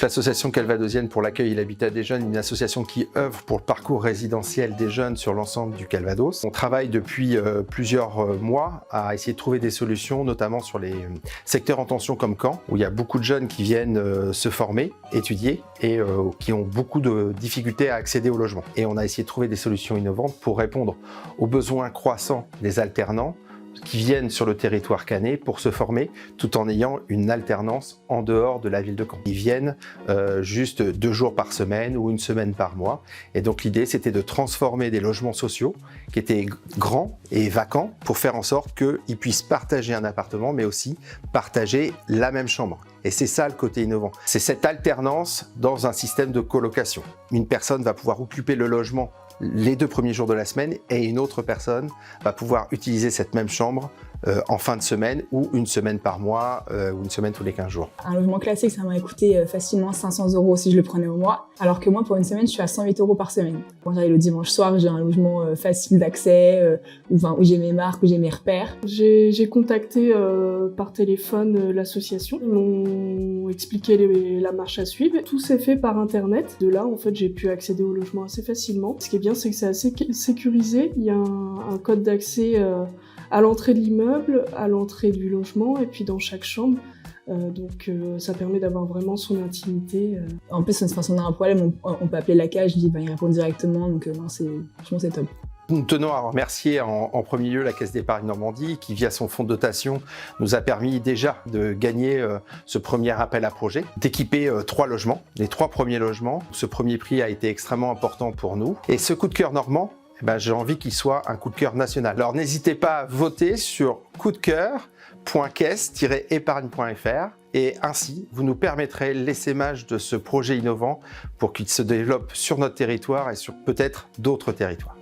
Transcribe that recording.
L'association calvadosienne pour l'accueil et l'habitat des jeunes est une association qui œuvre pour le parcours résidentiel des jeunes sur l'ensemble du Calvados. On travaille depuis plusieurs mois à essayer de trouver des solutions, notamment sur les secteurs en tension comme Caen, où il y a beaucoup de jeunes qui viennent se former, étudier et qui ont beaucoup de difficultés à accéder au logement. Et on a essayé de trouver des solutions innovantes pour répondre aux besoins croissants des alternants qui viennent sur le territoire caennais pour se former tout en ayant une alternance en dehors de la ville de Caen. Ils viennent juste 2 jours par semaine ou 1 semaine par mois. Et donc l'idée c'était de transformer des logements sociaux qui étaient grands et vacants pour faire en sorte qu'ils puissent partager un appartement mais aussi partager la même chambre. Et c'est ça le côté innovant. C'est cette alternance dans un système de colocation. Une personne va pouvoir occuper le logement les 2 premiers jours de la semaine et une autre personne va pouvoir utiliser cette même chambre en fin de semaine ou 1 semaine par mois ou 1 semaine tous les 15 jours. Un logement classique, ça m'a coûté facilement 500 € si je le prenais au mois, alors que moi, pour 1 semaine, je suis à 108 € par semaine. Quand j'arrive le dimanche soir, j'ai un logement facile d'accès, où j'ai mes marques, où j'ai mes repères. J'ai contacté par téléphone l'association. Ils m'ont expliqué la marche à suivre. Tout s'est fait par internet. De là, en fait, j'ai pu accéder au logement assez facilement. Ce qui est bien, c'est que c'est assez sécurisé. Il y a un code d'accès à l'entrée de l'immeuble, à l'entrée du logement et puis dans chaque chambre. Donc ça permet d'avoir vraiment son intimité. En plus, si on a un problème, on peut appeler la cage, il répond directement. Donc non, franchement, c'est top. Nous tenons à remercier en premier lieu la Caisse d'épargne Normandie qui, via son fonds de dotation, nous a permis déjà de gagner ce premier appel à projet, d'équiper 3 logements, les 3 premiers logements. Ce premier prix a été extrêmement important pour nous. Et ce coup de cœur normand, j'ai envie qu'il soit un coup de cœur national. Alors n'hésitez pas à voter sur coupdecoeur.caisse-épargne.fr et ainsi vous nous permettrez l'essaimage de ce projet innovant pour qu'il se développe sur notre territoire et sur peut-être d'autres territoires.